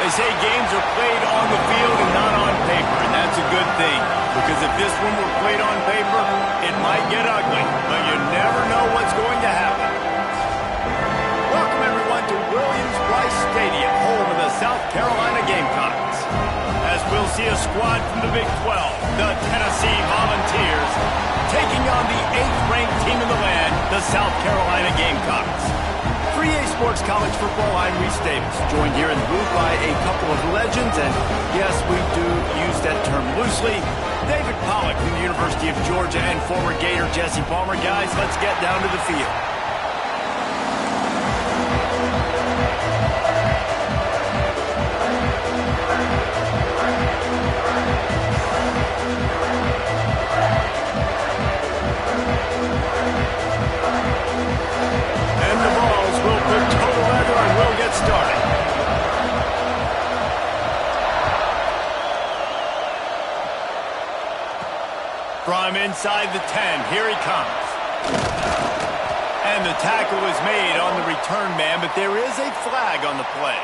They say games are played on the field and not on paper, and that's a good thing. Because if this one were played on paper, it might get ugly, but you never know what's going to happen. Welcome, everyone, to Williams-Brice Stadium, home of the South Carolina Gamecocks. As we'll see a squad from the Big 12, the Tennessee Volunteers, taking on the 8th-ranked team in the land, the South Carolina Gamecocks. For EA Sports College Football, I'm Reese Davis, joined here in the booth by a couple of legends, and yes, we do use that term loosely. David Pollack from the University of Georgia and former Gator Jesse Palmer. Guys, let's get down to the field. Started. From inside the 10, here he comes. And the tackle is made on the return man, but there is a flag on the play.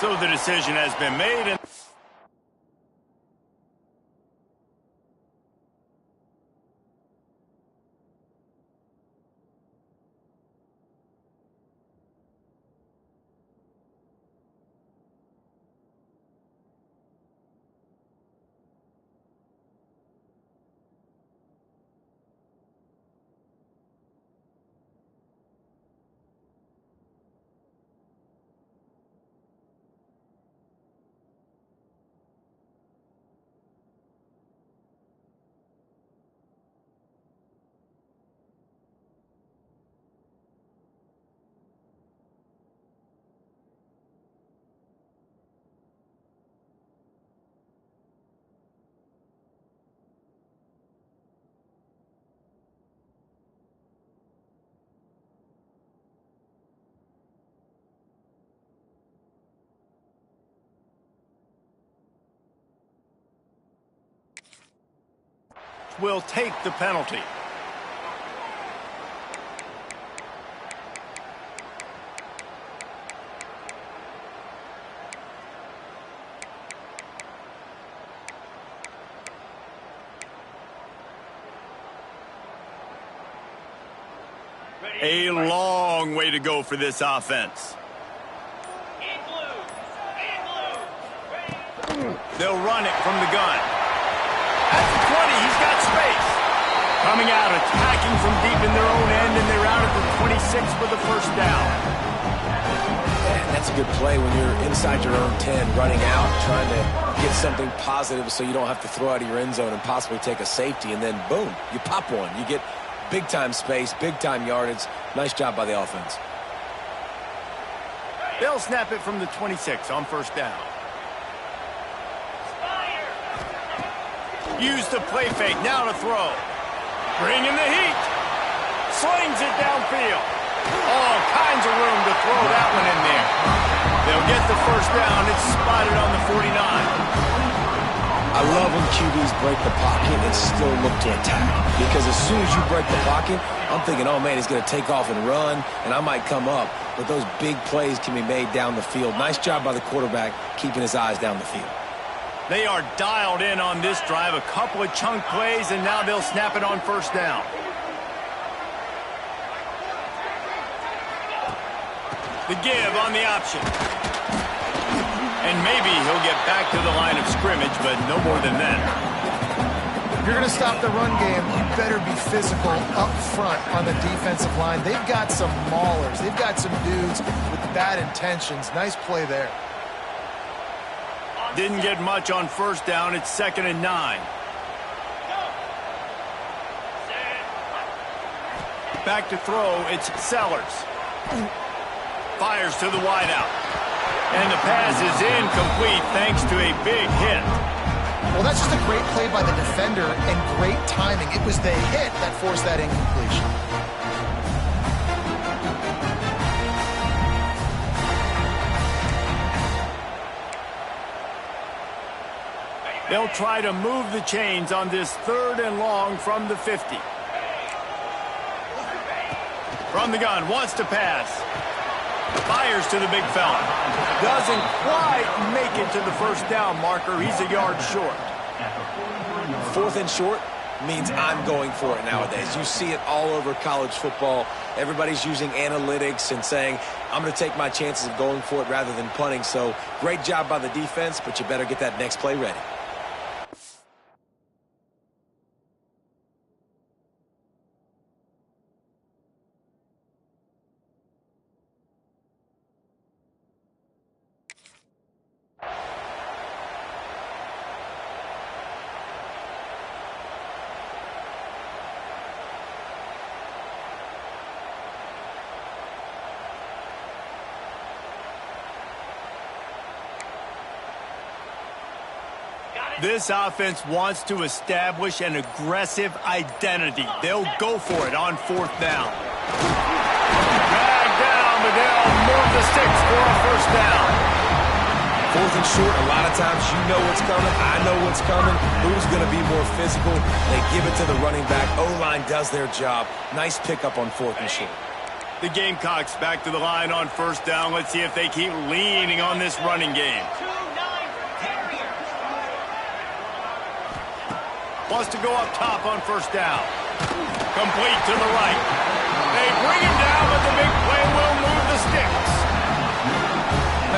So the decision has been made. And will take the penalty. A long way to go for this offense. They'll run it from the gun. At the 20, he's got space. Coming out, attacking from deep in their own end, and they're out at the 26 for the first down. Man, that's a good play when you're inside your own 10, running out, trying to get something positive so you don't have to throw out of your end zone and possibly take a safety, and then boom, you pop one. You get big-time space, big-time yardage. Nice job by the offense. They'll snap it from the 26 on first down. Use the play fake, now to throw. Bring in the heat. Slings it downfield. All kinds of room to throw that one in there. They'll get the first down. It's spotted on the 49. I love when QBs break the pocket and still look to attack. Because as soon as you break the pocket, I'm thinking, oh man, he's going to take off and run, and I might come up. But those big plays can be made down the field. Nice job by the quarterback keeping his eyes down the field. They are dialed in on this drive. A couple of chunk plays, and now they'll snap it on first down. The give on the option. And maybe he'll get back to the line of scrimmage, but no more than that. If you're going to stop the run game, you better be physical up front on the defensive line. They've got some maulers. They've got some dudes with bad intentions. Nice play there. Didn't get much on first down. It's 2nd and 9. Back to throw. It's Sellers. Fires to the wideout. And the pass is incomplete thanks to a big hit. Well, that's just a great play by the defender and great timing. It was the hit that forced that incompletion. They'll try to move the chains on this 3rd and long from the 50. From the gun, wants to pass. Fires to the big fella. Doesn't quite make it to the first down marker. He's a yard short. 4th and short means I'm going for it nowadays. You see it all over college football. Everybody's using analytics and saying, I'm going to take my chances of going for it rather than punting. So great job by the defense, but you better get that next play ready. This offense wants to establish an aggressive identity. They'll go for it on 4th down. Dragged down, but they'll move the sticks for a first down. 4th and short, a lot of times you know what's coming. I know what's coming. Who's going to be more physical? They give it to the running back. O-line does their job. Nice pickup on 4th and short. The Gamecocks back to the line on 1st down. Let's see if they keep leaning on this running game. Wants to go up top on 1st down. Complete to the right. They bring him down, but the big play will move the sticks.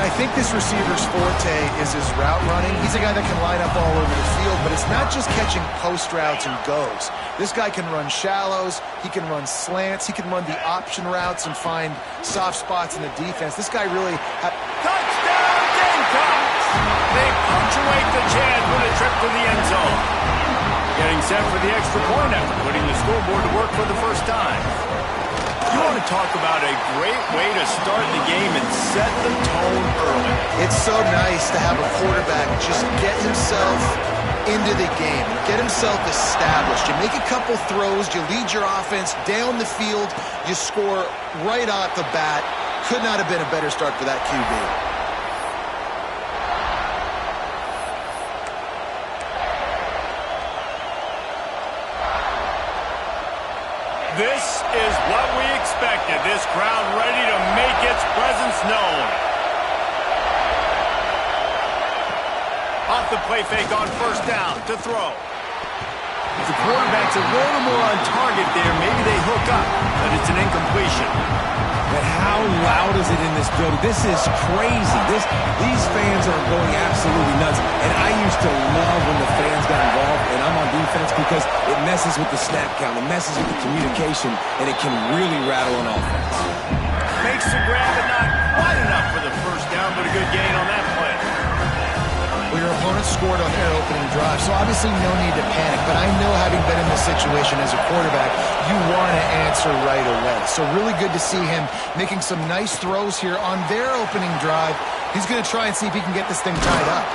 I think this receiver's forte is his route running. He's a guy that can line up all over the field, but it's not just catching post routes and goes. This guy can run shallows, he can run slants, he can run the option routes and find soft spots in the defense. This guy really... Touchdown, Gamecocks! They punctuate the chance with a trip to the end zone. Getting set for the extra point after putting the scoreboard to work for the first time. You want to talk about a great way to start the game and set the tone early. It's so nice to have a quarterback just get himself into the game, get himself established. You make a couple throws, you lead your offense down the field, you score right off the bat. Could not have been a better start for that QB. This is what we expected. This crowd ready to make its presence known. Off the play fake on 1st down to throw. If the quarterback's a little more on target there, maybe they hook up, but it's an incompletion. But how loud is it in this building? This is crazy. These fans are going absolutely nuts. And I used to love when the fans got involved, and I'm on defense because it messes with the snap count, it messes with the communication, and it can really rattle an offense. Makes the grab, but not quite enough for the first down, but a good gain on that play. Well, your opponent scored on their opening drive, so obviously no need to panic. But I know, having been in this situation as a quarterback, you want to answer right away. So really good to see him making some nice throws here on their opening drive. He's going to try and see if he can get this thing tied up.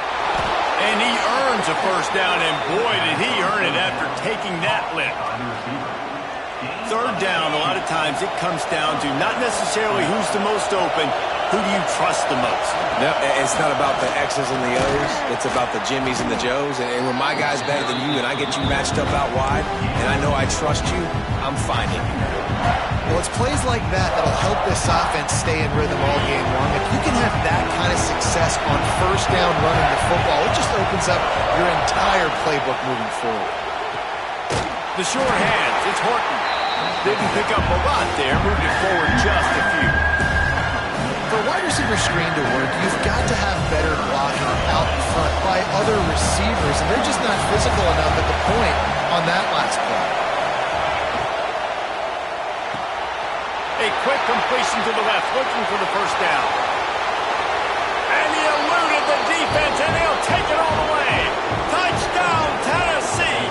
And he earns a first down, and boy, did he earn it after taking that lift. 3rd down, a lot of times it comes down to not necessarily who's the most open, who do you trust the most? No, it's not about the X's and the O's. It's about the Jimmys and the Joes. And when my guy's better than you and I get you matched up out wide and I know I trust you, I'm finding you. Well, it's plays like that that'll help this offense stay in rhythm all game long. If you can have that kind of success on 1st down running the football, it just opens up your entire playbook moving forward. The short hands, it's Horton. Didn't pick up a lot there, moved it forward just a few. For a wide receiver screen to work, you've got to have better blocking out in front by other receivers, and they're just not physical enough at the point on that last play. A quick completion to the left, looking for the first down. And he eluded the defense, and they'll take it all the way. Touchdown, Tennessee!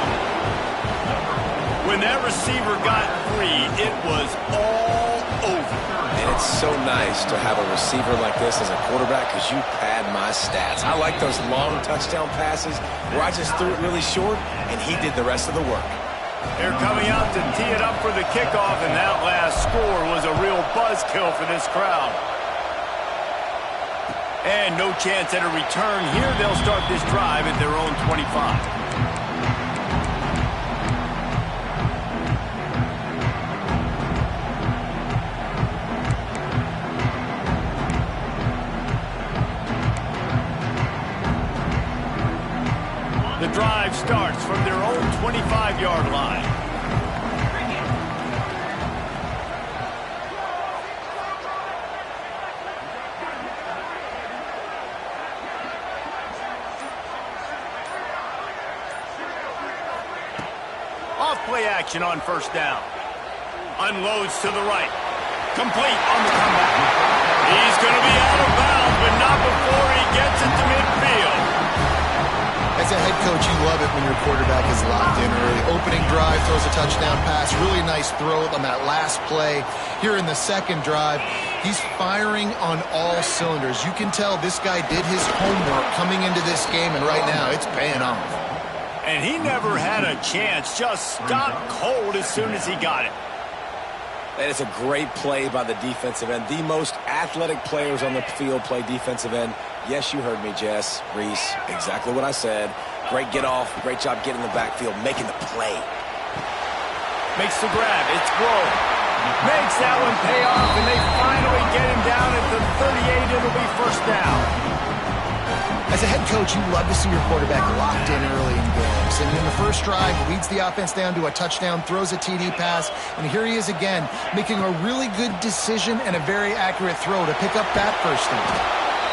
When that receiver got free, it was all over. And it's so nice to have a receiver like this as a quarterback because you pad my stats. I like those long touchdown passes where I just threw it really short and he did the rest of the work. They're coming out to tee it up for the kickoff, and that last score was a real buzzkill for this crowd. And no chance at a return here. They'll start this drive at their own 25. The drive starts from their own 25-yard line. Off-play action on first down. Unloads to the right. Complete on the comeback. He's going to be out of bounds, but not before he gets it to midfield. As a head coach, you love it when your quarterback is locked in early. Opening drive, throws a touchdown pass. Really nice throw on that last play. Here in the second drive, he's firing on all cylinders. You can tell this guy did his homework coming into this game, and right now it's paying off. And he never had a chance. Just stopped cold as soon as he got it. And it's a great play by the defensive end. The most athletic players on the field play defensive end. Yes, you heard me, Jess, Reese. Exactly what I said. Great get off. Great job getting in the backfield, making the play. Makes the grab. It's Rowe. Makes that one pay off, and they finally get him down at the 38. It'll be first down. As a head coach, you love to see your quarterback locked in early in games. And in the first drive, leads the offense down to a touchdown, throws a TD pass, and here he is again, making a really good decision and a very accurate throw to pick up that first down.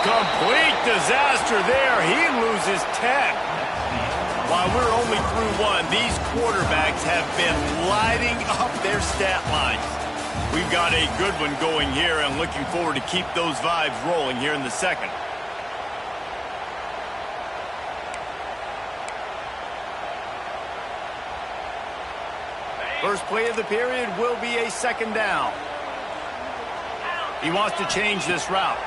Complete disaster there. He loses 10. While we're only through one, these quarterbacks have been lighting up their stat lines. We've got a good one going here, and looking forward to keep those vibes rolling here in the second. First play of the period will be a second down. He wants to change this route.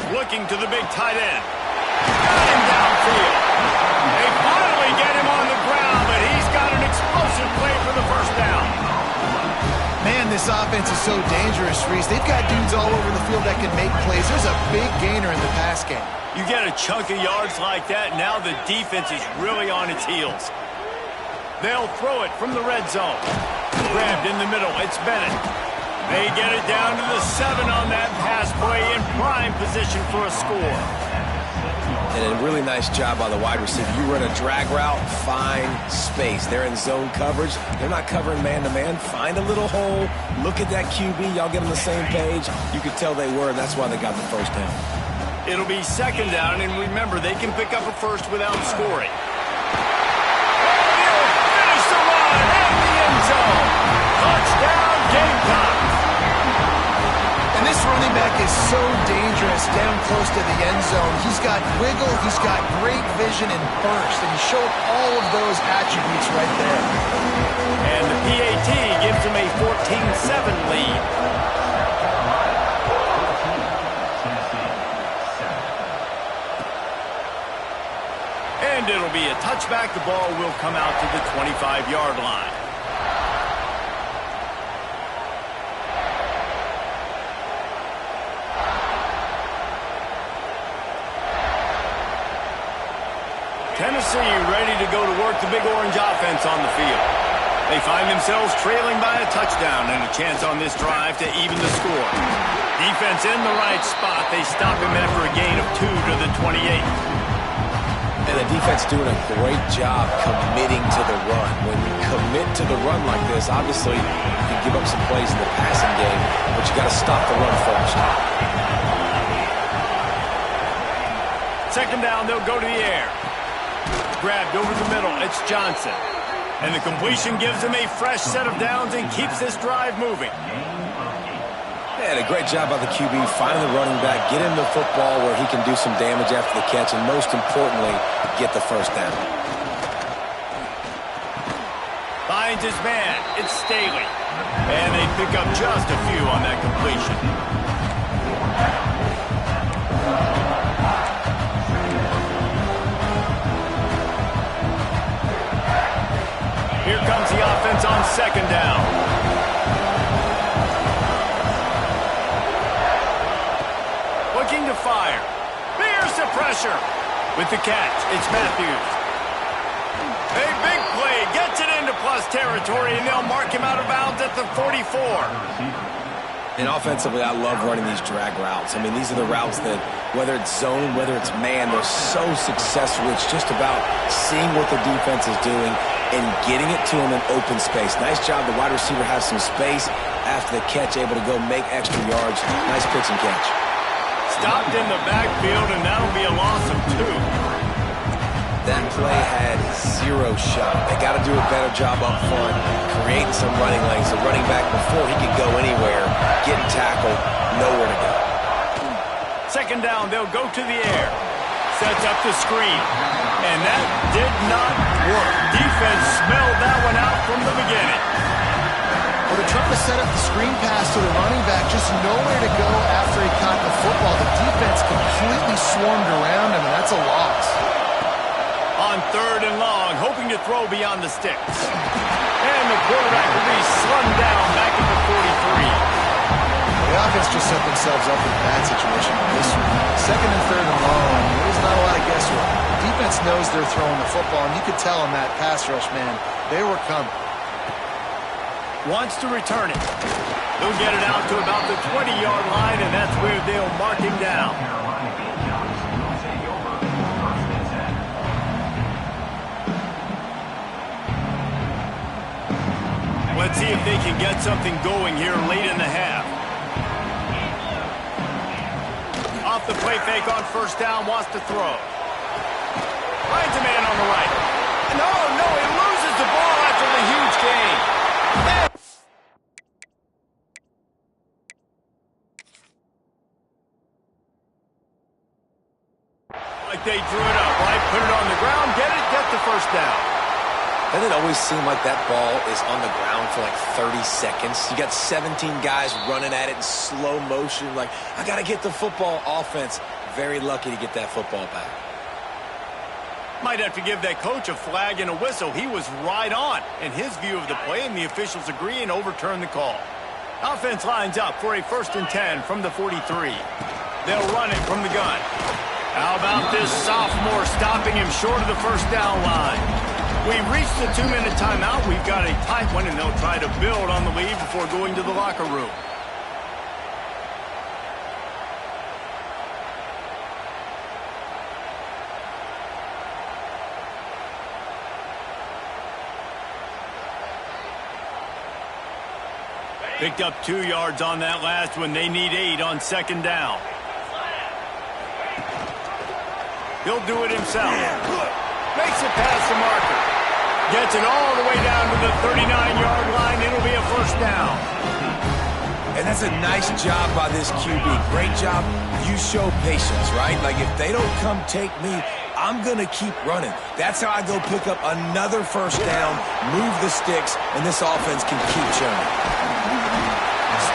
Looking to the big tight end. Got him downfield. They finally get him on the ground, but he's got an explosive play for the first down. Man, this offense is so dangerous, Reese. They've got dudes all over the field that can make plays. There's a big gainer in the pass game. You get a chunk of yards like that, now the defense is really on its heels. They'll throw it from the red zone. Grabbed in the middle. It's Bennett. They get it down to the 7 on that pass play in prime position for a score. And a really nice job by the wide receiver. You run a drag route, find space. They're in zone coverage. They're not covering man-to-man. Find a little hole. Look at that QB. Y'all get on the same page. You could tell they were, and that's why they got the first down. It'll be second down, and remember, they can pick up a first without scoring. Touchdown, Gamecocks! And this running back is so dangerous down close to the end zone. He's got wiggle, he's got great vision and burst, and he showed all of those attributes right there. And the PAT gives him a 14-7 lead. And it'll be a touchback. The ball will come out to the 25-yard line. Tennessee ready to go to work the Big Orange offense on the field. They find themselves trailing by a touchdown and a chance on this drive to even the score. Defense in the right spot. They stop him after a gain of 2 to the 28. And the defense doing a great job committing to the run. When you commit to the run like this, obviously you can give up some plays in the passing game, but you got to stop the run first. Second down, they'll go to the air. Grabbed over the middle, it's Johnson. And the completion gives him a fresh set of downs and keeps this drive moving. And a great job by the QB, finding the running back, get him the football where he can do some damage after the catch, and most importantly, get the first down. Finds his man, it's Staley. And they pick up just a few on that completion. Here comes the offense on second down. Looking to fire. There's the pressure. With the catch, it's Matthews. A big play. Gets it into plus territory, and they'll mark him out of bounds at the 44. And offensively, I love running these drag routes. I mean, these are the routes that, whether it's zone, whether it's man, they're so successful. It's just about seeing what the defense is doing and getting it to them in open space. Nice job. The wide receiver has some space after the catch, able to go make extra yards. Nice pitch and catch. Stopped in the backfield, and that'll be a loss of 2. That play had 0 shot. They got to do a better job up front, creating some running lanes. The running back, before he could go anywhere, getting tackled, nowhere to go. Second down, they'll go to the air. Sets up the screen. And that did not work. Defense smelled that one out from the beginning. Well, they're trying to set up the screen pass to the running back, just nowhere to go after he caught the football. The defense completely swarmed around him, and that's a loss. On 3rd and long, hoping to throw beyond the sticks. And the quarterback will be slung down back at the 43. The offense just set themselves up in a bad situation on this one. 2nd and 3rd and long, there's not a lot of guesswork. The defense knows they're throwing the football, and you could tell in that pass rush, man, they were coming. Wants to return it. They'll get it out to about the 20-yard line, and that's where they'll mark him down. Let's see if they can get something going here late in the half. Off the play fake on 1st down, wants to throw. Finds a man on the right. No, he loses the ball after the huge gain. Like they drew it up, right? Put it on the ground, get the 1st down. Doesn't it always seem like that ball is on the ground for like 30 seconds? You got 17 guys running at it in slow motion. Like, I got to get the football. Offense, very lucky to get that football back. Might have to give that coach a flag and a whistle. He was right on in his view of the play, and the officials agree and overturn the call. Offense lines up for a 1st and 10 from the 43. They'll run it from the gun. How about this sophomore stopping him short of the 1st down line? We've reached the 2-minute timeout. We've got a tight one, and they'll try to build on the lead before going to the locker room. Picked up 2 yards on that last one. They need 8 on 2nd down. He'll do it himself. Makes it past the marker. Gets it all the way down to the 39-yard line. It'll be a 1st down. And that's a nice job by this QB. Great job. You show patience, right? Like, if they don't come take me, I'm going to keep running. That's how I go pick up another 1st down, move the sticks, and this offense can keep churning.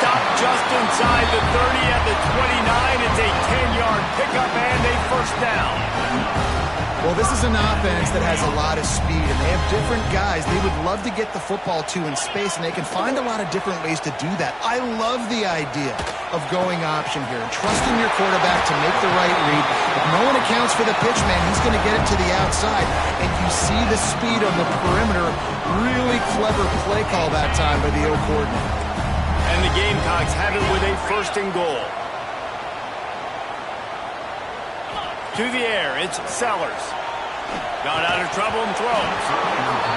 Stop just inside the 30 at the 29. It's a 10-yard pickup and a 1st down. Well, this is an offense that has a lot of speed, and they have different guys they would love to get the football to in space, and they can find a lot of different ways to do that. I love the idea of going option here and trusting your quarterback to make the right read. If no one accounts for the pitch, man, he's going to get it to the outside, and you see the speed on the perimeter. Really clever play call that time by the O coordinator. And the Gamecocks have it with a 1st and goal. To the air, it's Sellers. Got out of trouble and throws.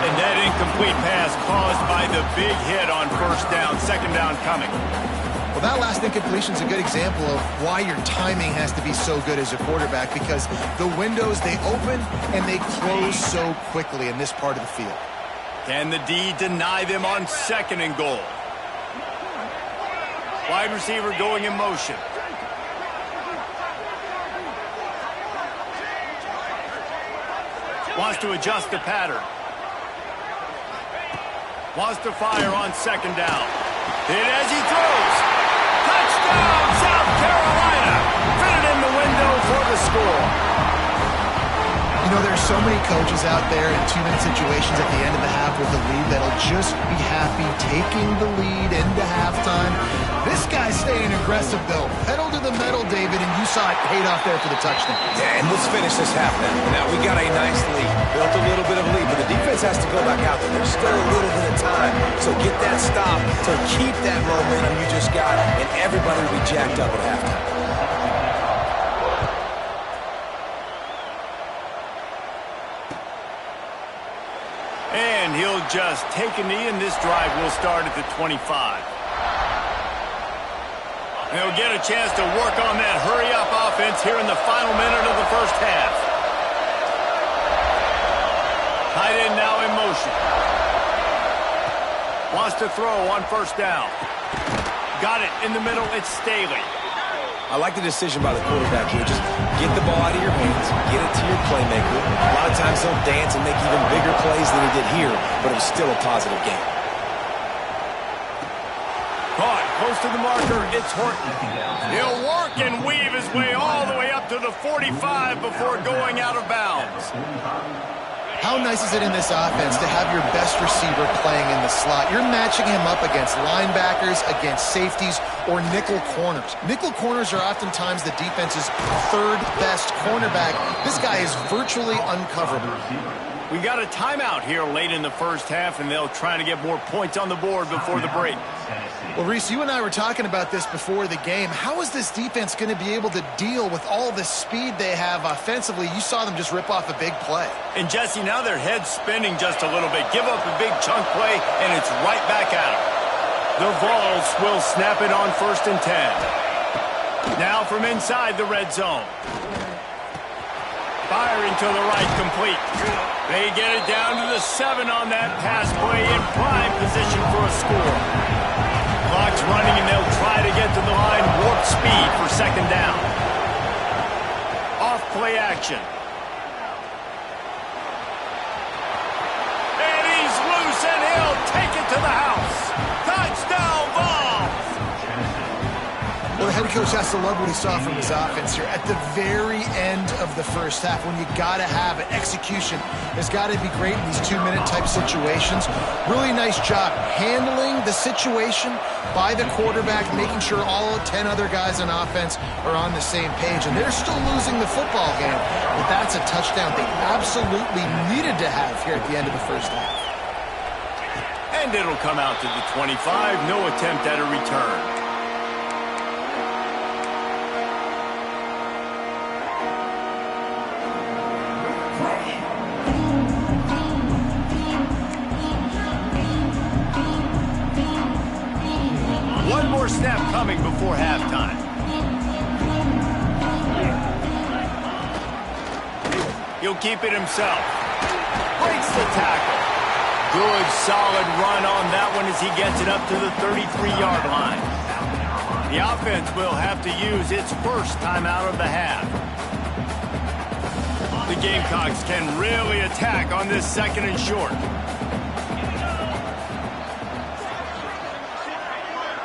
And that incomplete pass caused by the big hit on 1st down, 2nd down coming. Well, that last incompletion is a good example of why your timing has to be so good as a quarterback, because the windows, they open and they close so quickly in this part of the field. Can the D deny them on 2nd and goal? Wide receiver going in motion. Wants to adjust the pattern. Wants to fire on 2nd down. Hit as he throws. Touchdown, South Carolina. Fitted in the window for the score. You know, there's so many coaches out there in 2-minute situations at the end of the half with the lead that'll just be happy taking the lead into halftime. This guy's staying aggressive, though. Pedal to the the metal, David, and you saw it paid off there for the touchdown. Yeah, and let's finish this half now. Now, we got a nice lead. Built a little bit of lead, but the defense has to go back out there. There's still a little bit of time. So get that stop to keep that momentum you just got, and everybody will be jacked up at halftime. And he'll just take a knee, and this drive will start at the 25. They'll get a chance to work on that hurry-up offense here in the final minute of the first half. Tight end now in motion. Wants to throw on first down. Got it in the middle. It's Staley. I like the decision by the quarterback here. Just get the ball out of your hands, get it to your playmaker. A lot of times he'll dance and make even bigger plays than he did here, but it was still a positive game. Caught close to the marker. It's Horton. He'll work and weave his way all the way up to the 45 before going out of bounds. How nice is it in this offense to have your best receiver playing in the slot? You're matching him up against linebackers, against safeties, or nickel corners. Nickel corners are oftentimes the defense's third best cornerback. This guy is virtually uncoverable. We got a timeout here late in the first half, and they'll try to get more points on the board before the break. Well, Reese, you and I were talking about this before the game. How is this defense going to be able to deal with all the speed they have offensively? You saw them just rip off a big play. And, Jesse, now their head's spinning just a little bit. Give up a big chunk play, and it's right back at them. The Vols will snap it on 1st and 10. Now from inside the red zone. Firing to the right, complete. They get it down to the 7 on that pass play in prime position for a score. Clock's running, and they'll try to get to the line. Warp speed for 2nd down. Off play action. And he's loose, and he'll take it to the house. Touchdown, Vols! Well, the head coach has to love what he saw from his offense here. At the very end of the first half, when you got to have it, execution has got to be great in these 2-minute type situations. Really nice job handling the situation by the quarterback, making sure all 10 other guys on offense are on the same page. And they're still losing the football game, but that's a touchdown they absolutely needed to have here at the end of the first half. And it'll come out to the 25. No attempt at a return. One more snap coming before halftime. He'll keep it himself. Breaks the tackle. Good, solid run on that one as he gets it up to the 33-yard line. The offense will have to use its first timeout of the half. The Gamecocks can really attack on this 2nd and short.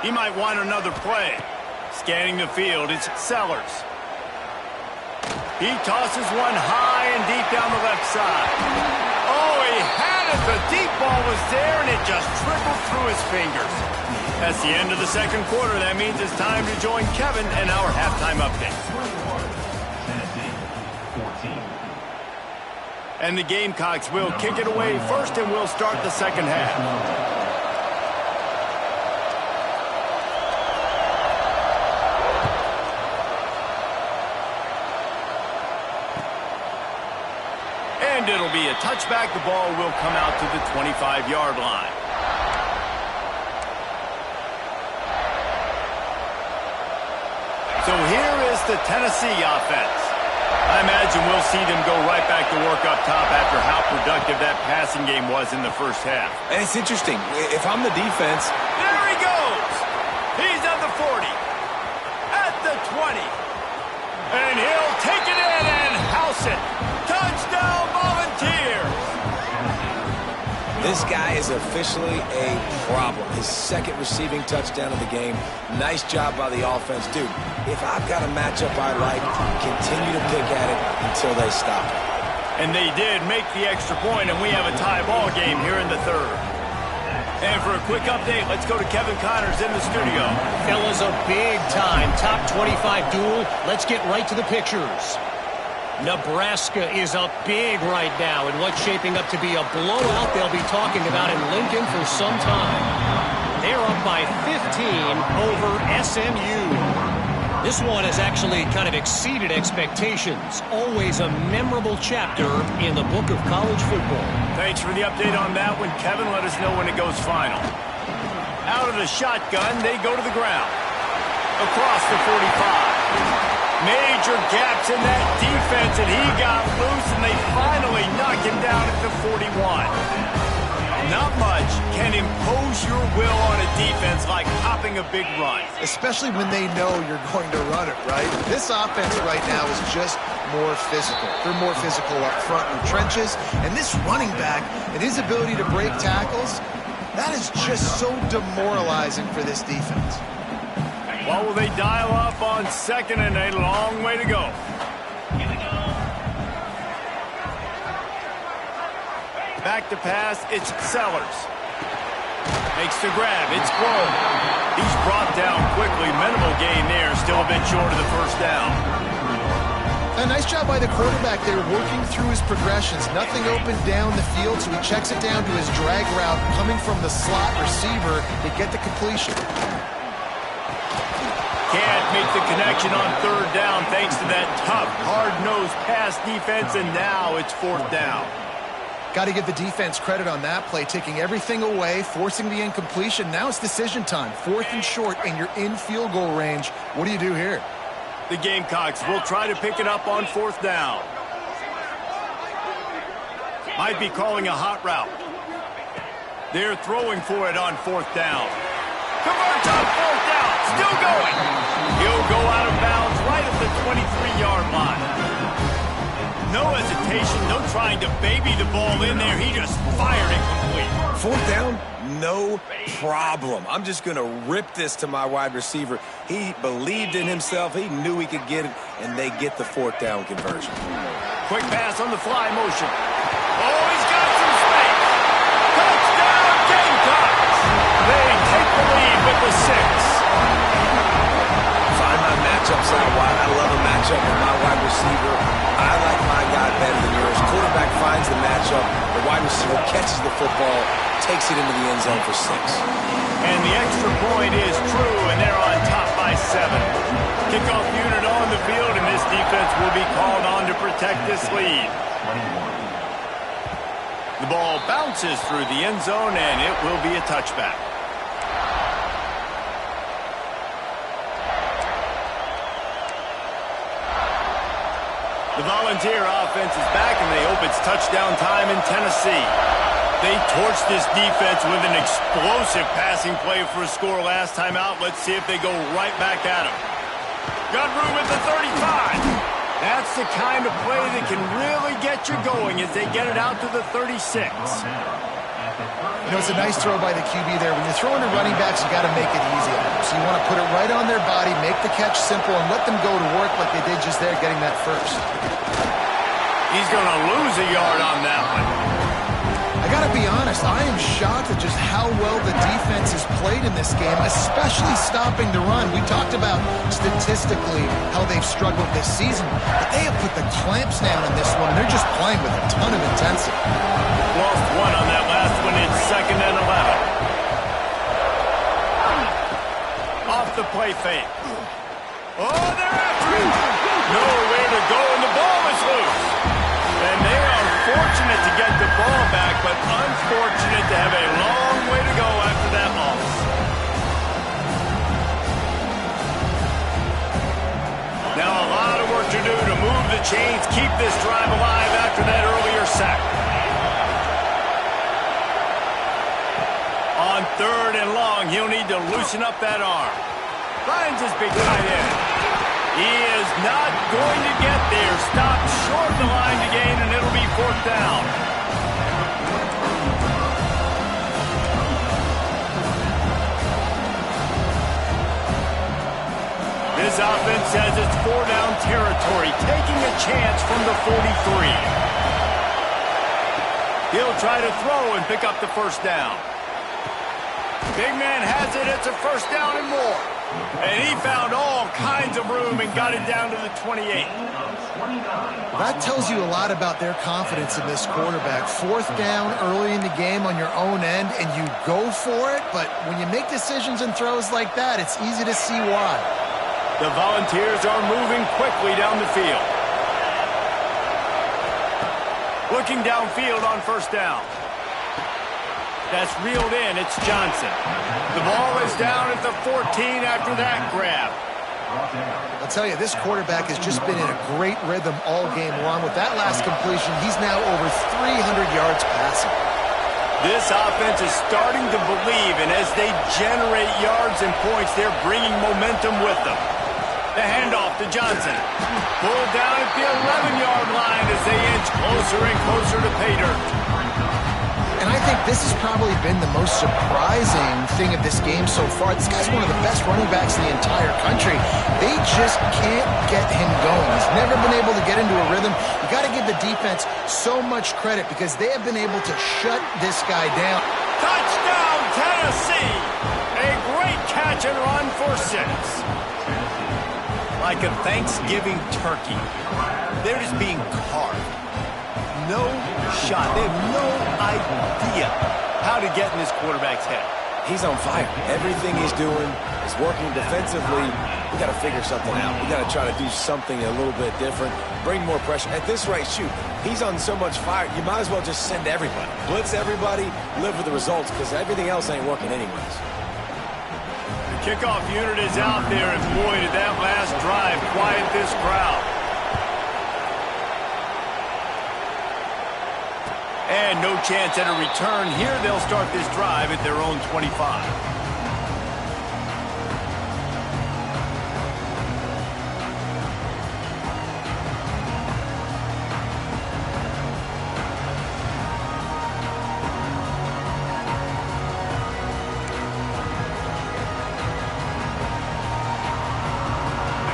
He might want another play. Scanning the field, it's Sellers. He tosses one high and deep down the left side. Oh, he had it. The deep ball was there, and it just trickled through his fingers. That's the end of the 2nd quarter. That means it's time to join Kevin and our halftime update. And the Gamecocks will kick it away first, and we'll start the 2nd half. And it'll be a touchback. The ball will come out to the 25-yard line. So here is the Tennessee offense. I imagine we'll see them go right back to work up top after how productive that passing game was in the first half. And it's interesting. If I'm the defense... There he goes! He's at the 40. At the 20. And he'll take it in and house it. Touchdown, Volunteers! This guy is officially a problem. His 2nd receiving touchdown of the game. Nice job by the offense. Dude, if I've got a matchup I like, continue to pick at it until they stop it. And they did make the extra point, and we have a tie ball game here in the 3rd. And for a quick update, let's go to Kevin Connors in the studio. Fellas, a big-time top 25 duel. Let's get right to the pictures. Nebraska is up big right now in what's shaping up to be a blowout they'll be talking about in Lincoln for some time. They're up by 15 over SMU. This one has actually kind of exceeded expectations. Always a memorable chapter in the book of college football. Thanks for the update on that one, Kevin. Let us know when it goes final. Out of the shotgun, they go to the ground. Across the 45. Major gaps in that defense, and he got loose, and they finally knock him down at the 41. Not much can impose your will on a defense like popping a big run. Especially when they know you're going to run it, right? This offense right now is just more physical. They're more physical up front in the trenches. And this running back and his ability to break tackles, that is just so demoralizing for this defense. Well, will they dial up on second and a long way to go? Back to pass, it's Sellers. Makes the grab, it's blown. He's brought down quickly. Minimal gain there, still a bit short of the first down. A nice job by the quarterback there, working through his progressions. Nothing open down the field, so he checks it down to his drag route, coming from the slot receiver to get the completion. Can't make the connection on third down thanks to that tough, hard-nosed pass defense, and now it's fourth down. Got to give the defense credit on that play, taking everything away, forcing the incompletion. Now it's decision time. Fourth and short, and you're in field goal range. What do you do here? The Gamecocks will try to pick it up on fourth down. Might be calling a hot route. They're throwing for it on fourth down. Converts on fourth down. Still going. He'll go out of bounds right at the 23-yard line. No hesitation, no trying to baby the ball in there. He just fired it complete. Fourth down, no problem. I'm just going to rip this to my wide receiver. He believed in himself. He knew he could get it, and they get the fourth down conversion. Quick pass on the fly motion. Oh, he's got some space. Touchdown, Gamecocks. They take the lead with the 6. Find my matchups out wide. I love a matchup with my wide receiver. I like my guy better than yours. Quarterback finds the matchup. The wide receiver catches the football, takes it into the end zone for 6. And the extra point is true, and they're on top by 7. Kickoff unit on the field, and this defense will be called on to protect this lead. The ball bounces through the end zone, and it will be a touchback. The Volunteer offense is back, and they hope it's touchdown time in Tennessee. They torched this defense with an explosive passing play for a score last time out. Let's see if they go right back at him. Got room at the 35. That's the kind of play that can really get you going as they get it out to the 36. You know, it's a nice throw by the QB there. When you're throwing to running backs, you got to make it easy on them. So you want to put it right on their body, make the catch simple, and let them go to work like they did just there, getting that first. He's going to lose a yard on that one. I got to be honest, I am shocked at just how well the defense has played in this game, especially stopping the run. We talked about statistically how they've struggled this season, but they have put the clamps down in this one, and they're just playing with a ton of intensity. Lost one on that last one. It's 2nd and 11. Off the play fake. Oh, they're after it. Nowhere to go, and the ball is loose. And they are fortunate to get the ball back, but unfortunate to have a long way to go after that loss. Now a lot of work to do to move the chains, keep this drive alive after that earlier sack. On 3rd and long, he'll need to loosen up that arm. Finds his big tight end. He is not going to get there. Stopped short of the line to gain, and it'll be 4th down. This offense says it's 4-down territory, taking a chance from the 43. He'll try to throw and pick up the first down. Big man has it. It's a first down and more. And he found all kinds of room and got it down to the 28. That tells you a lot about their confidence in this quarterback. Fourth down early in the game on your own end, and you go for it. But when you make decisions and throws like that, it's easy to see why. The Volunteers are moving quickly down the field. Looking downfield on first down. That's reeled in. It's Johnson. The ball is down at the 14 after that grab. I'll tell you, this quarterback has just been in a great rhythm all game long. With that last completion, he's now over 300 yards passing. This offense is starting to believe, and as they generate yards and points, they're bringing momentum with them. The handoff to Johnson. Pulled down at the 11-yard line as they inch closer and closer to pay dirt. And I think this has probably been the most surprising thing of this game so far. This guy's one of the best running backs in the entire country. They just can't get him going. He's never been able to get into a rhythm. You got to give the defense so much credit because they have been able to shut this guy down. Touchdown, Tennessee! A great catch and run for 6. Like a Thanksgiving turkey, they're just being carved. No shot. They have no idea how to get in this quarterback's head. He's on fire. Everything he's doing is working defensively. We got to figure something out. We got to try to do something a little bit different, bring more pressure. At this rate, shoot, he's on so much fire, you might as well just send everybody. Blitz everybody, live with the results, because everything else ain't working anyways. The kickoff unit is out there, and boy, did that last drive quiet this crowd. And no chance at a return here. They'll start this drive at their own 25.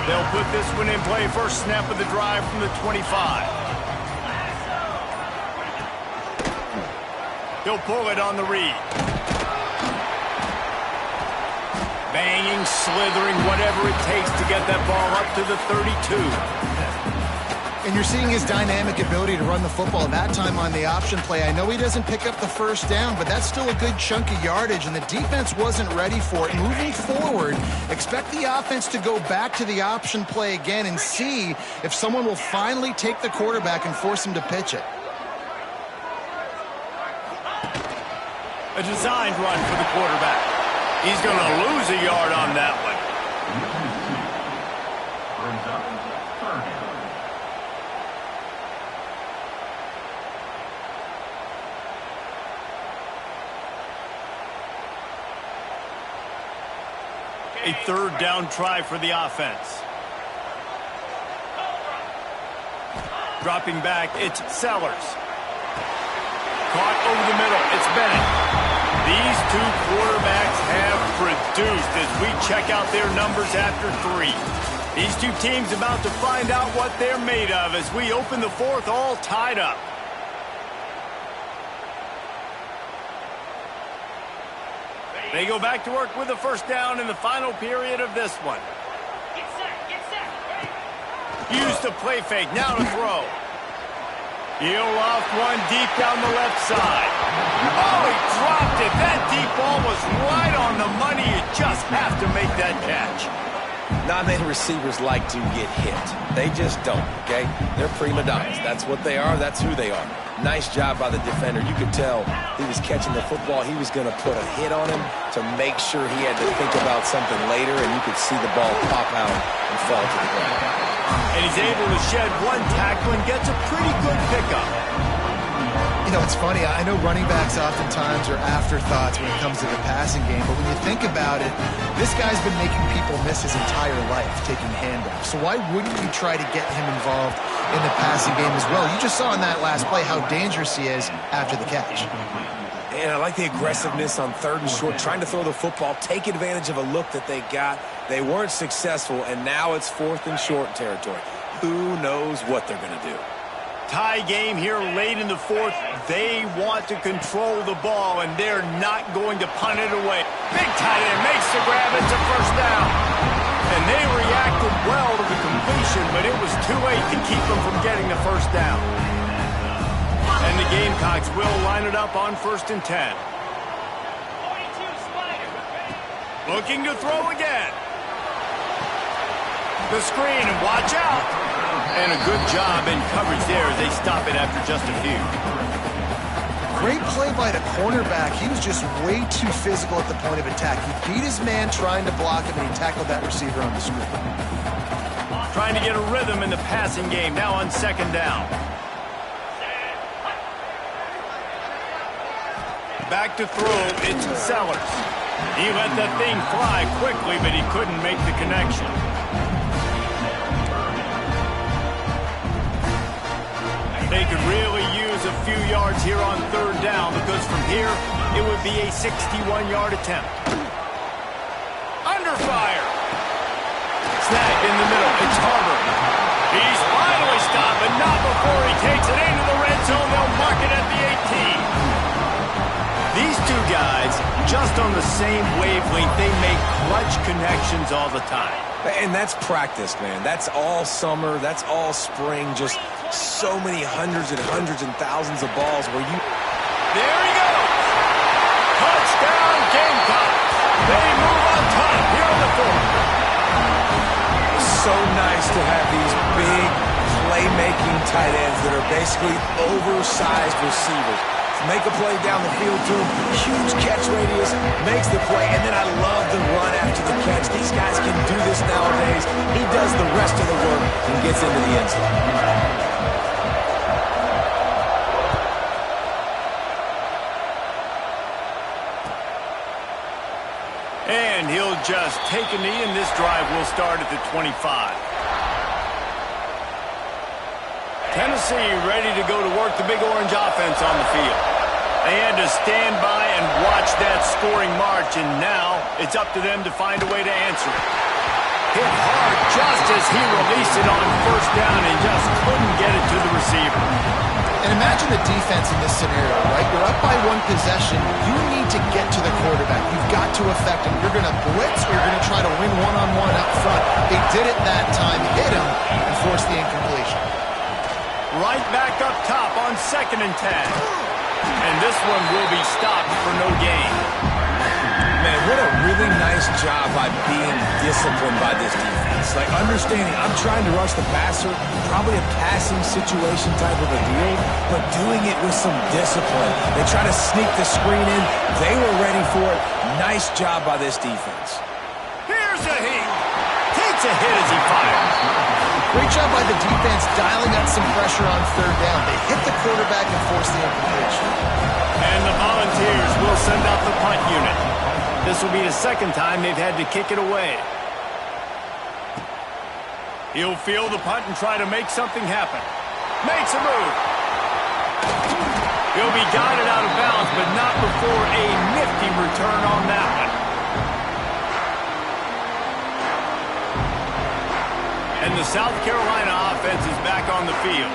They'll put this one in play. First snap of the drive from the 25. He'll pull it on the read. Banging, slithering, whatever it takes to get that ball up to the 32. And you're seeing his dynamic ability to run the football, that time on the option play. I know he doesn't pick up the first down, but that's still a good chunk of yardage, and the defense wasn't ready for it. Moving forward, expect the offense to go back to the option play again and see if someone will finally take the quarterback and force him to pitch it. A designed run for the quarterback. He's going to lose a yard on that one. A third down try for the offense. Dropping back, it's Sellers. Caught over the middle, it's Bennett. These two quarterbacks have produced as we check out their numbers after 3. These two teams about to find out what they're made of as we open the fourth all tied up. They go back to work with a first down in the final period of this one. Get set. Use the play fake, now to throw. He'll loft one deep down the left side. Oh, he dropped it. That deep ball was right on the money. You just have to make that catch. Not many receivers like to get hit. They just don't, okay? They're prima donnas. That's what they are. That's who they are. Nice job by the defender. You could tell he was catching the football. He was going to put a hit on him to make sure he had to think about something later, and you could see the ball pop out and fall to the ground. And he's able to shed one tackle and gets a pretty good pickup. You know, it's funny. I know running backs oftentimes are afterthoughts when it comes to the passing game, but when you think about it, this guy's been making people miss his entire life taking handoffs. So why wouldn't you try to get him involved in the passing game as well? You just saw in that last play how dangerous he is after the catch. And I like the aggressiveness on third and short, trying to throw the football, take advantage of a look that they got. They weren't successful, and now it's fourth and short territory. Who knows what they're going to do? Tie game here late in the fourth. They want to control the ball, and they're not going to punt it away. Big tight end makes the grab. It's a first down. And they reacted well to the completion, but it was too late to keep them from getting the first down. And the Gamecocks will line it up on 1st and 10. 42 Spider. Looking to throw again. The screen, and watch out. And a good job in coverage there as they stop it after just a few. Great play by the cornerback. He was just way too physical at the point of attack. He beat his man trying to block him, and he tackled that receiver on the screen. Trying to get a rhythm in the passing game, now on 2nd down. Back to throw, it's Sellers. He let that thing fly quickly, but he couldn't make the connection. They could really use a few yards here on 3rd down, because from here, it would be a 61-yard attempt. Under fire. Snagged in the middle. It's Harvard. He's finally stopped, but not before he takes it into the red zone. They'll mark it at the 18. These two guys, just on the same wavelength, they make clutch connections all the time. And that's practice, man. That's all summer. That's all spring. Just so many hundreds and thousands of balls where you... There he goes. Touchdown, Gamecocks. They move on top here on the 4th. So nice to have these big playmaking tight ends that are basically oversized receivers. Make a play down the field to him, huge catch radius, makes the play, and then I love the run after the catch. These guys can do this nowadays. He does the rest of the work and gets into the end zone. And he'll just take a knee, and this drive will start at the 25. Tennessee ready to go to work the Big Orange offense on the field. They had to stand by and watch that scoring march, and now it's up to them to find a way to answer it. Hit hard just as he released it on 1st down and just couldn't get it to the receiver. And imagine the defense in this scenario, right? You're up by 1 possession. You need to get to the quarterback. You've got to affect him. You're going to blitz, or you're going to try to win one-on-one up front. They did it that time, hit him, and forced the incompletion. Right back up top on 2nd and 10. And this one will be stopped for no gain. Man, what a really nice job by being disciplined by this defense. Like, understanding I'm trying to rush the passer, probably a passing situation type of a deal, but doing it with some discipline. They try to sneak the screen in. They were ready for it. Nice job by this defense. Here's a heat. Takes a hit as he fires. Great job by the defense dialing up some pressure on 3rd down. They hit the quarterback and forced the incompletion. And the Volunteers will send out the punt unit. This will be the 2nd time they've had to kick it away. He'll field the punt and try to make something happen. Makes a move. He'll be guided out of bounds, but not before a nifty return on that one. And the South Carolina offense is back on the field.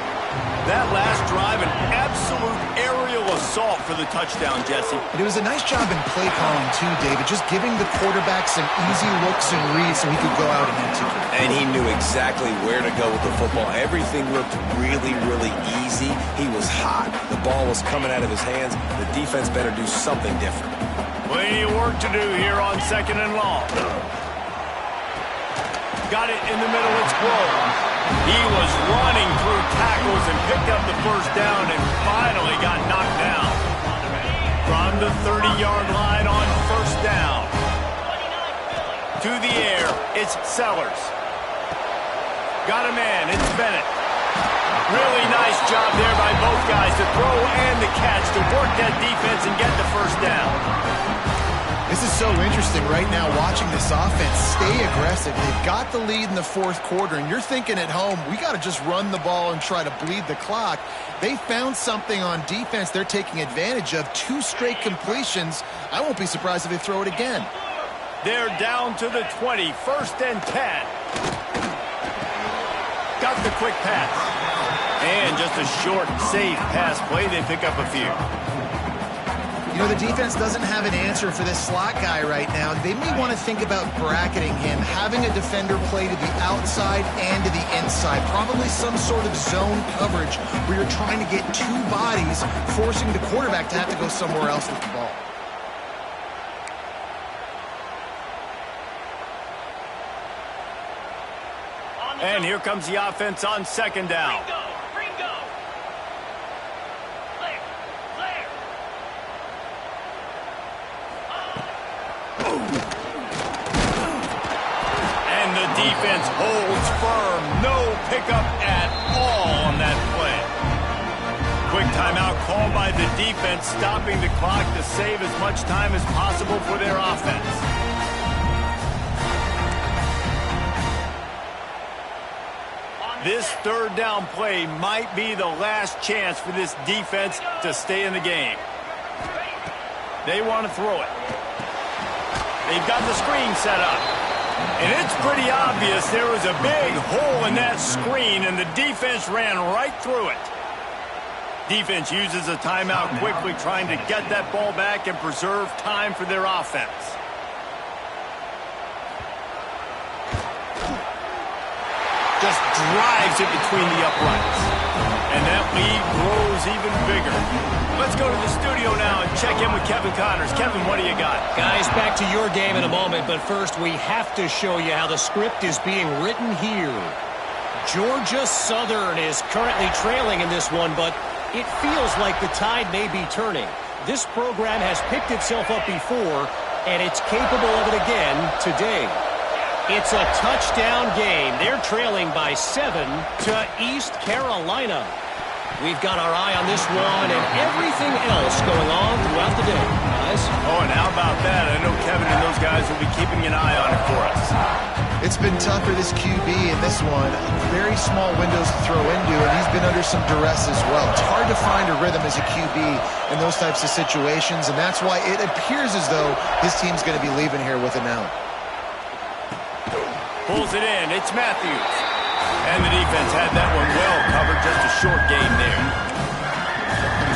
That last drive, an absolute aerial assault for the touchdown, Jesse. And it was a nice job in play calling, too, David, just giving the quarterback some easy looks and reads so he could go out and execute. And he knew exactly where to go with the football. Everything looked really, really easy. He was hot. The ball was coming out of his hands. The defense better do something different. Plenty of work to do here on 2nd and long. Got it in the middle, it's Grove. He was running through tackles and picked up the 1st down and finally got knocked down. From the 30-yard line on 1st down. To the air, it's Sellers. Got a man, it's Bennett. Really nice job there by both guys to throw and the catch to work that defense and get the 1st down. This is so interesting right now watching this offense stay aggressive. They've got the lead in the 4th quarter, and you're thinking at home, we got to just run the ball and try to bleed the clock. They found something on defense they're taking advantage of. 2 straight completions. I won't be surprised if they throw it again. They're down to the 20, 1st and 10. Got the quick pass. And just a short, safe pass play. They pick up a few. You know, the defense doesn't have an answer for this slot guy right now. They may want to think about bracketing him, having a defender play to the outside and to the inside. Probably some sort of zone coverage where you're trying to get two bodies, forcing the quarterback to have to go somewhere else with the ball. And here comes the offense on second down. Ringo. Flair. And the defense holds firm. No pickup at all on that play. Quick timeout called by the defense, stopping the clock to save as much time as possible for their offense. This third down play might be the last chance for this defense to stay in the game. They want to throw it. They've got the screen set up. And it's pretty obvious there was a big hole in that screen, and the defense ran right through it. Defense uses a timeout quickly, trying to get that ball back and preserve time for their offense. Just drives it between the uprights. And that lead grows even bigger. Let's go to the studio now and check in with Kevin Connors. Kevin, what do you got? Guys, back to your game in a moment, but first we have to show you how the script is being written here. Georgia Southern is currently trailing in this one, but it feels like the tide may be turning. This program has picked itself up before, and it's capable of it again today. It's a touchdown game. They're trailing by 7 to East Carolina. We've got our eye on this one and everything else going on throughout the day, guys. Oh, and how about that? I know Kevin and those guys will be keeping an eye on it for us. It's been tough for this QB in this one. Very small windows to throw into, and he's been under some duress as well. It's hard to find a rhythm as a QB in those types of situations, and that's why it appears as though his team's going to be leaving here with him out. Pulls it in. It's Matthews. And the defense had that one well covered. Just a short game there.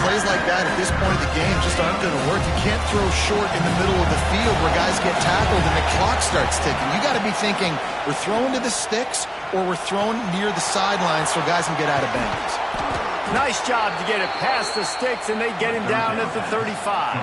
Plays like that at this point of the game just aren't going to work. You can't throw short in the middle of the field where guys get tackled and the clock starts ticking. You got to be thinking we're throwing to the sticks or we're throwing near the sidelines so guys can get out of bounds. Nice job to get it past the sticks, and they get him down at the 35.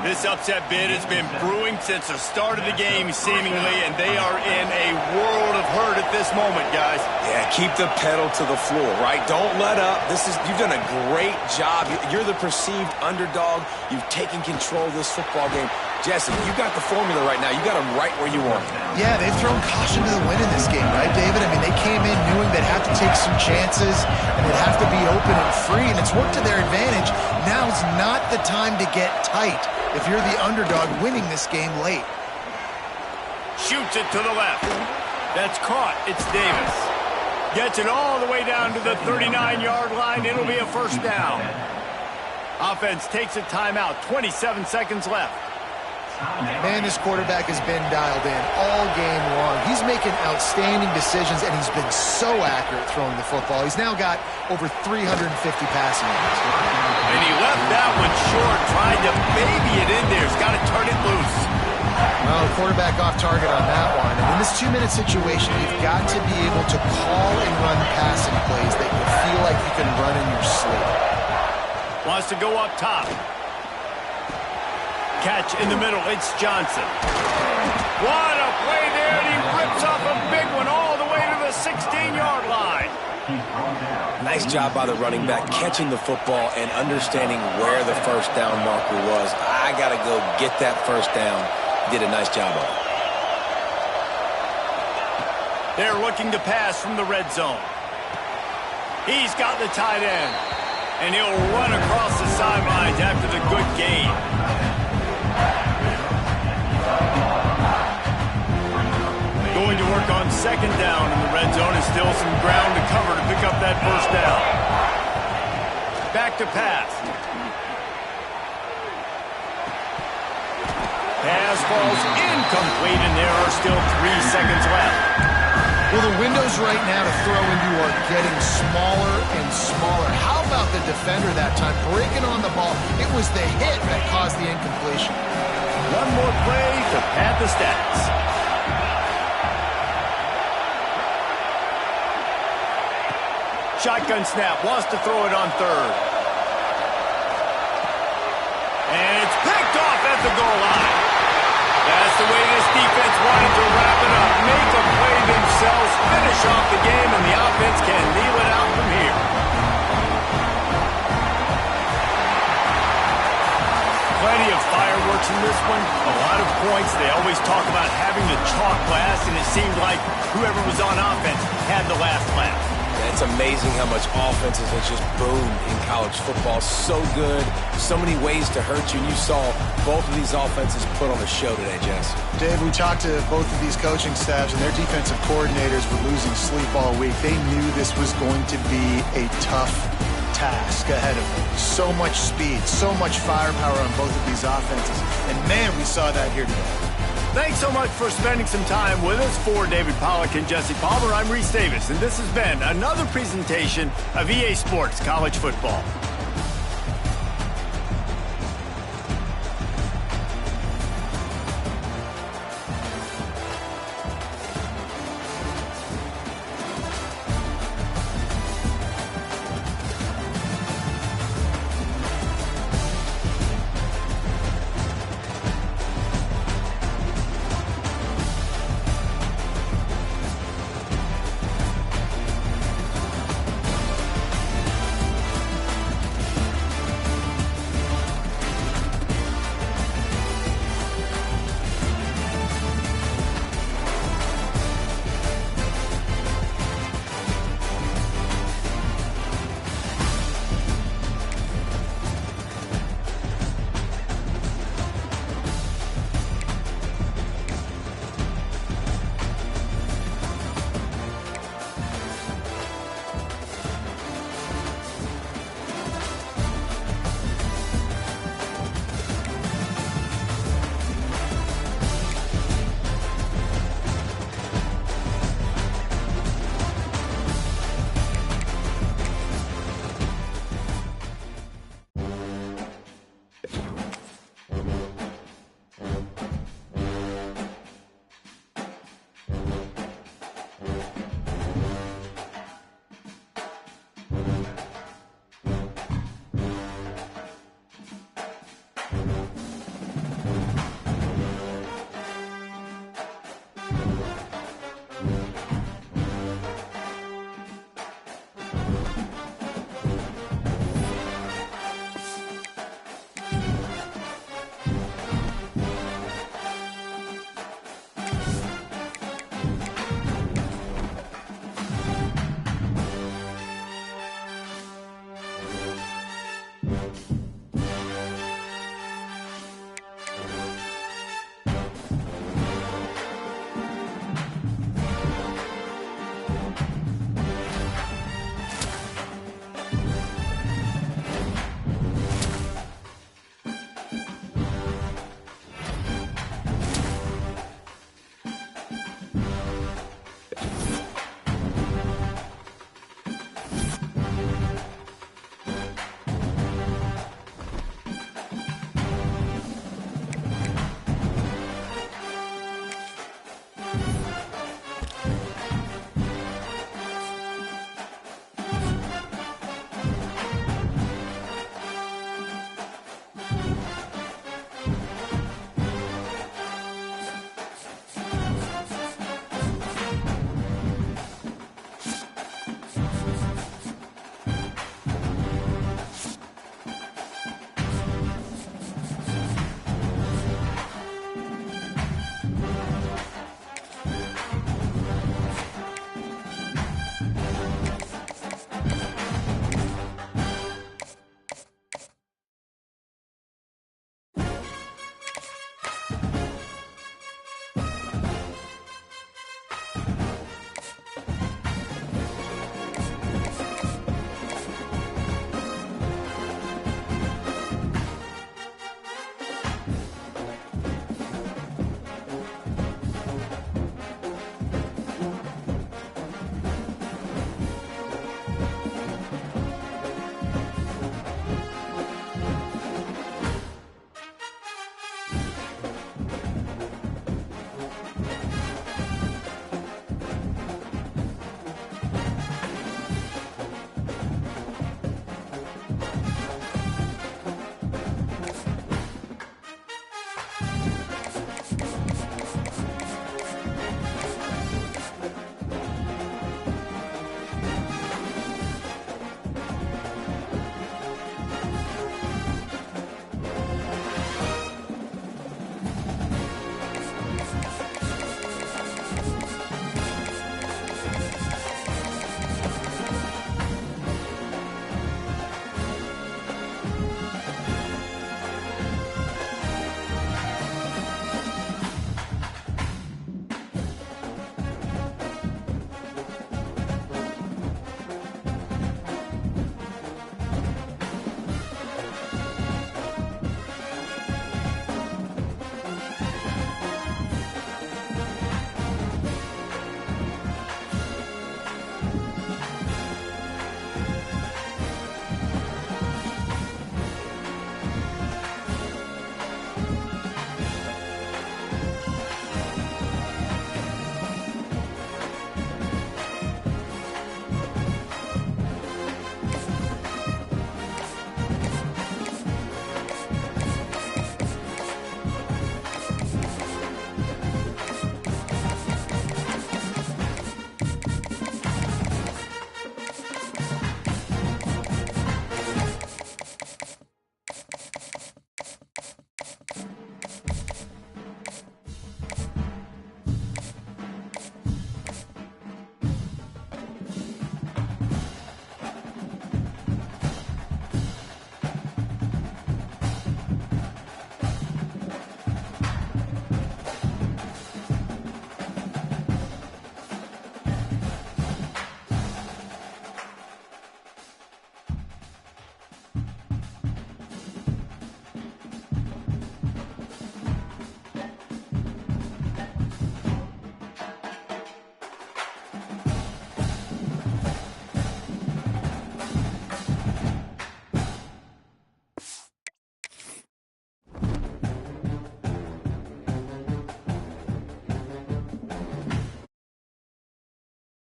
This upset bid has been brewing since the start of the game, seemingly, and they are in a world of hurt at this moment, guys. Yeah, keep the pedal to the floor, right? Don't let up. You've done a great job. You're the perceived underdog. You've taken control of this football game. Jesse, you got the formula right now. You got them right where you want them. Yeah, they've thrown caution to the wind in this game, right, David? I mean, they came in knowing they'd have to take some chances and they'd have to be open and free, and it's worked to their advantage. Now's not the time to get tight if you're the underdog winning this game late. Shoots it to the left. That's caught. It's Davis. Gets it all the way down to the 39-yard line. It'll be a first down. Offense takes a timeout. 27 seconds left. Man, this quarterback has been dialed in all game long. He's making outstanding decisions, and he's been so accurate throwing the football. He's now got over 350 passing yards. And he left that one short, tried to baby it in there. He's got to turn it loose. Well, quarterback off target on that one. And in this 2-minute situation, you've got to be able to call and run passing plays that you feel like you can run in your sleep. Wants to go up top. Catch in the middle. It's Johnson. What a play there, and he rips off a big one all the way to the 16-yard line. Nice job by the running back, catching the football and understanding where the first down marker was. I got to go get that first down. Did a nice job of it. They're looking to pass from the red zone. He's got the tight end, and he'll run across the sidelines after the good gain. Going to work on second down in the red zone, and still some ground to cover to pick up that first down. Back to pass. Pass falls incomplete, and there are still 3 seconds left. Well, the windows right now to throw into are getting smaller and smaller. How about the defender that time breaking on the ball? It was the hit that caused the incompletion. One more play to pad the stats. Shotgun snap, wants to throw it on third. And it's picked off at the goal line. That's the way this defense wanted to wrap it up. Make a play themselves, finish off the game, and the offense can kneel it out from here. Plenty of fireworks in this one. A lot of points. They always talk about having the chalk glass, and it seemed like whoever was on offense had the last laugh. It's amazing how much offenses have just boomed in college football. So good, so many ways to hurt you, and you saw both of these offenses put on a show today, Jess. Dave, we talked to both of these coaching staffs, and their defensive coordinators were losing sleep all week. They knew this was going to be a tough task ahead of them. So much speed, so much firepower on both of these offenses. And, man, we saw that here today. Thanks so much for spending some time with us. For David Pollack and Jesse Palmer, I'm Reese Davis, and this has been another presentation of EA Sports College Football.